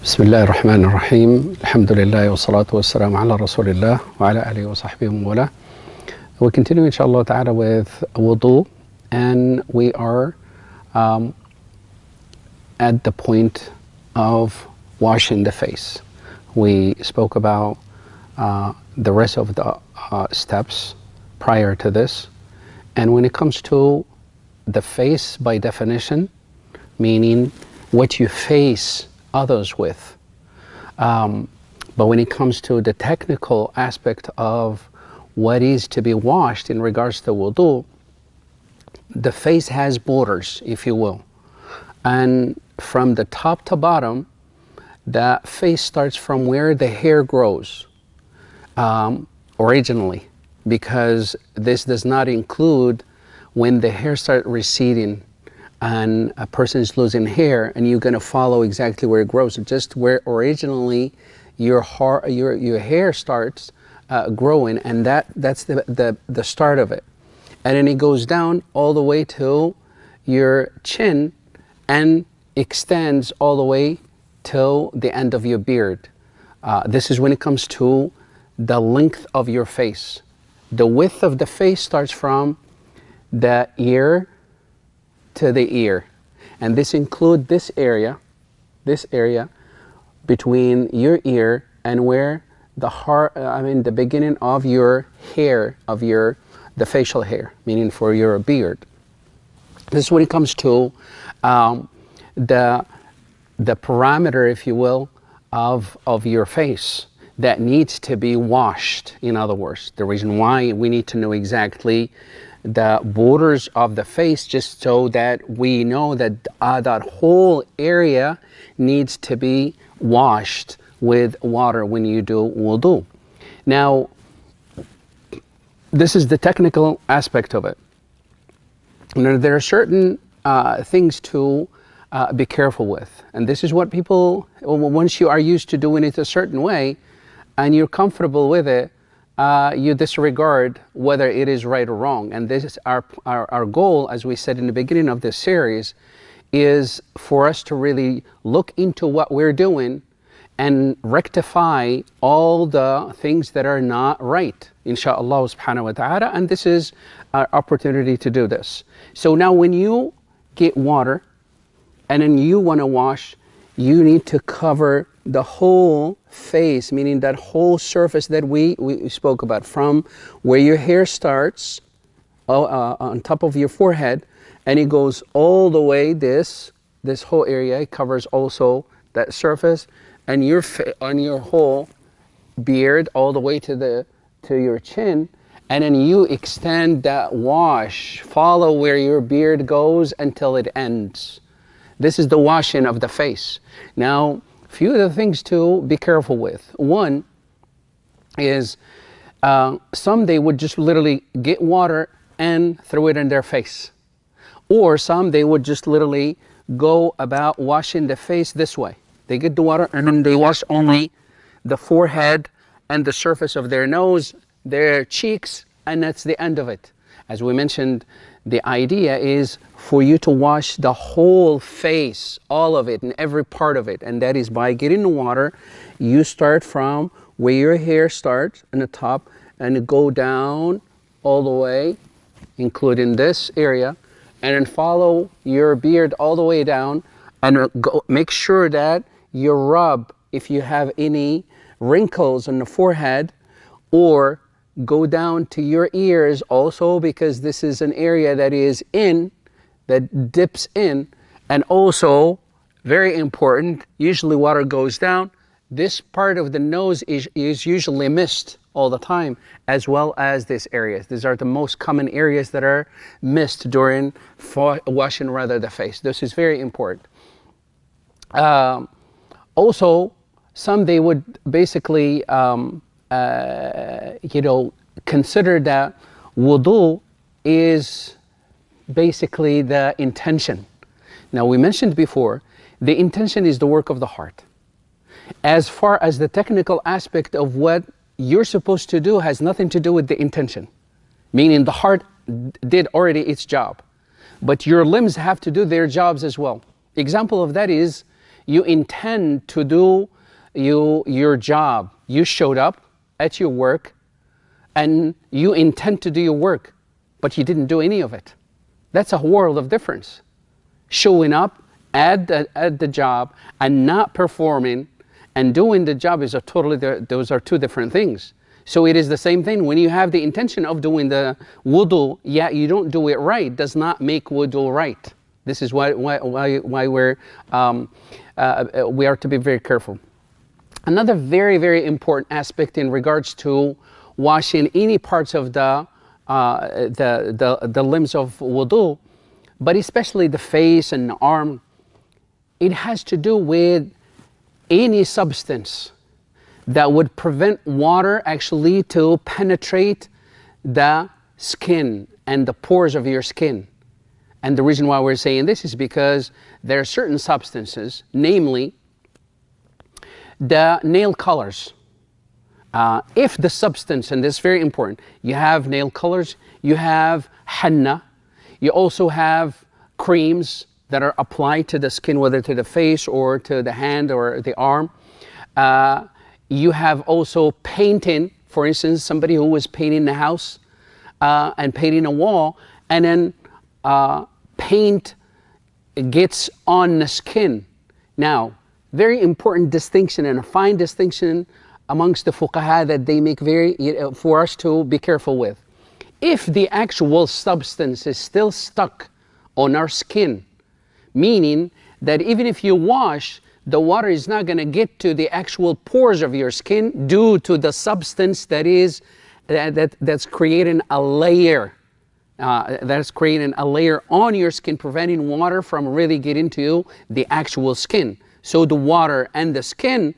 بسم الله الرحمن الرحيم الحمد لله والصلاة والسلام على رسول الله وعلى آله وصحبه ومن والاه. We continue inshallah ta'ala with wudu, and we are at the point of washing the face. We spoke about the rest of the steps prior to this, and when it comes to the face by definition, meaning what you face others with. But when it comes to the technical aspect of what is to be washed in regards to wudu, the face has borders, if you will. And from the top to bottom, the face starts from where the hair grows originally, because this does not include when the hair starts receding and a person is losing hair, and you're going to follow exactly where it grows, just where originally your hair starts growing, and that's the start of it. And then it goes down all the way to your chin and extends all the way till the end of your beard. This is when it comes to the length of your face. The width of the face starts from the ear to the ear, and this includes this area between your ear and where the heart, the beginning of your hair, of the facial hair, meaning for your beard. This is when it comes to the parameter, if you will, of your face that needs to be washed. In other words, the reason why we need to know exactly the borders of the face, just so that we know that that whole area needs to be washed with water when you do wudu. Now, this is the technical aspect of it. Now, there are certain things to be careful with, and this is what people, once you are used to doing it a certain way and you're comfortable with it, you disregard whether it is right or wrong. And this is our goal, as we said in the beginning of this series, is for us to really look into what we're doing and rectify all the things that are not right, inshaAllah subhanahu wa ta'ala. And this is our opportunity to do this. So now when you get water and then you want to wash, you need to cover the whole face, meaning that whole surface that we spoke about, from where your hair starts on top of your forehead, and it goes all the way this whole area. It covers also that surface, and on your whole beard all the way to your chin, and then you extend that wash, follow where your beard goes until it ends. This is the washing of the face. Now, few of the things to be careful with. One is some they would just literally get water and throw it in their face. Or some they would just literally go about washing the face this way. They get the water and then they wash only the forehead and the surface of their nose, their cheeks, and that's the end of it. As we mentioned, the idea is for you to wash the whole face, all of it and every part of it. And that is by getting the water. You start from where your hair starts in the top and go down all the way, including this area, and then follow your beard all the way down, and make sure that you rub if you have any wrinkles on the forehead, or go down to your ears also, because this is an area that dips in. And also, very important, usually water goes down. This part of the nose is usually missed all the time, as well as this area. These are the most common areas that are missed during washing the face. This is very important. Also, some they would basically consider that wudu is basically the intention. Now, we mentioned before, the intention is the work of the heart. As far as the technical aspect of what you're supposed to do has nothing to do with the intention, meaning the heart did already its job, but your limbs have to do their jobs as well. Example of that is you intend to do your job. You showed up at your work and you intend to do your work, but you didn't do any of it. That's a world of difference. Showing up at the job and not performing and doing the job is those are two different things. So it is the same thing when you have the intention of doing the wudu, yet you don't do it right, does not make wudu right. This is why we are to be very careful. Another very, very important aspect in regards to washing any parts of the limbs of wudu, but especially the face and the arm, it has to do with any substance that would prevent water actually to penetrate the skin and the pores of your skin. And the reason why we're saying this is because there are certain substances, namely the nail colors. If the substance, and this is very important, you have nail colors, you have henna, you also have creams that are applied to the skin, whether to the face or to the hand or the arm. You have also painting, for instance, somebody who was painting the house and painting a wall, and then paint gets on the skin. Now, very important distinction and a fine distinction amongst the fuqaha that they make for us to be careful with. If the actual substance is still stuck on our skin, meaning that even if you wash, the water is not going to get to the actual pores of your skin due to the substance that's creating a layer. That's creating a layer on your skin, preventing water from really getting to the actual skin. So the water and the skin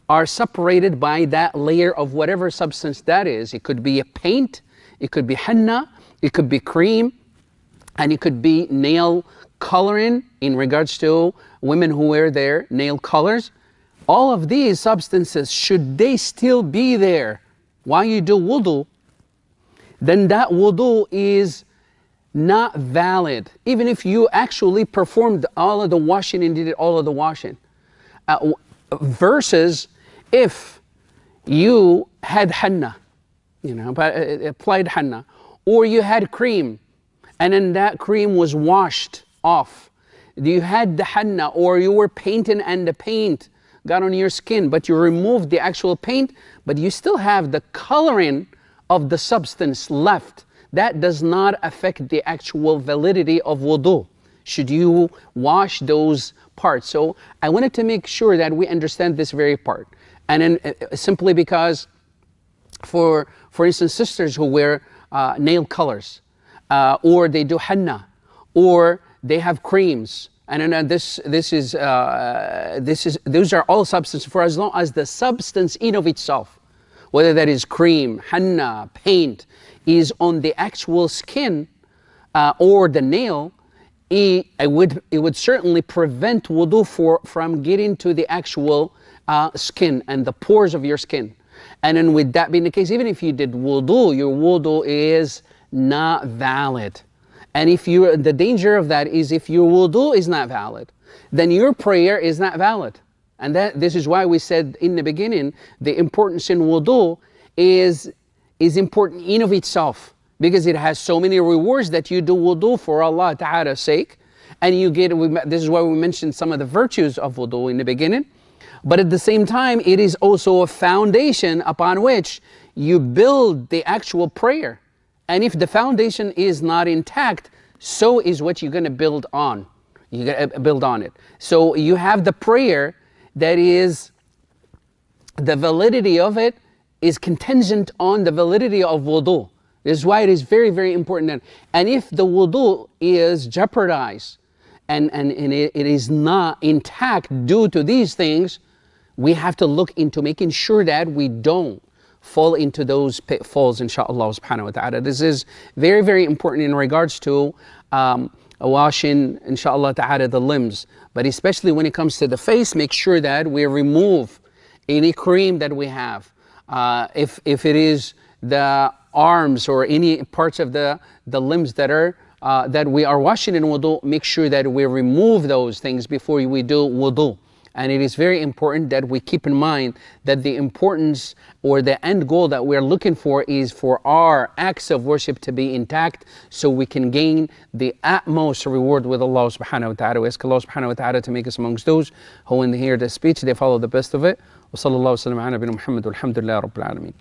are separated by that layer of whatever substance that is. It could be a paint, it could be henna, it could be cream, and it could be nail coloring in regards to women who wear their nail colors. All of these substances, should they still be there while you do wudu, then that wudu is not valid, even if you actually performed all of the washing and did all of the washing. Versus if you had henna, applied henna, or you had cream, and then that cream was washed off. You had the henna, or you were painting and the paint got on your skin, but you removed the actual paint, but you still have the coloring of the substance left. That does not affect the actual validity of wudu, should you wash those parts. So I wanted to make sure that we understand this very part. And then simply because, for instance, sisters who wear nail colors, or they do henna, or they have creams, and then those are all substances, for as long as the substance in of itself, whether that is cream, henna, paint, is on the actual skin or the nail, it would certainly prevent wudu from getting to the actual skin and the pores of your skin. And then with that being the case, even if you did wudu, your wudu is not valid. And the danger of that is if your wudu is not valid, then your prayer is not valid. And this is why we said in the beginning, the importance in wudu is important in of itself, because it has so many rewards that you do wudu for Allah Ta'ala's sake. And you get, this is why we mentioned some of the virtues of wudu in the beginning. But at the same time, it is also a foundation upon which you build the actual prayer. And if the foundation is not intact, so is what you're going to build on. You're going to build on it. So you have the prayer that is, the validity of it is contingent on the validity of wudu. This is why it is very, very important. And if the wudu is jeopardized and it is not intact due to these things, we have to look into making sure that we don't fall into those pitfalls, inshaAllah subhanahu wa ta'ala. This is very, very important in regards to washing, inshaAllah ta'ala, the limbs. But especially when it comes to the face, make sure that we remove any cream that we have. If it is the arms or any parts of the limbs that we are washing in wudu, make sure that we remove those things before we do wudu. And it is very important that we keep in mind that the importance or the end goal that we're looking for is for our acts of worship to be intact, so we can gain the utmost reward with Allah subhanahu wa ta'ala. We ask Allah subhanahu wa ta'ala to make us amongst those who, when they hear the speech, they follow the best of it. Wa sallallahu wa sallam ala nabiyina Muhammad walhamdulillahi rabbil alameen.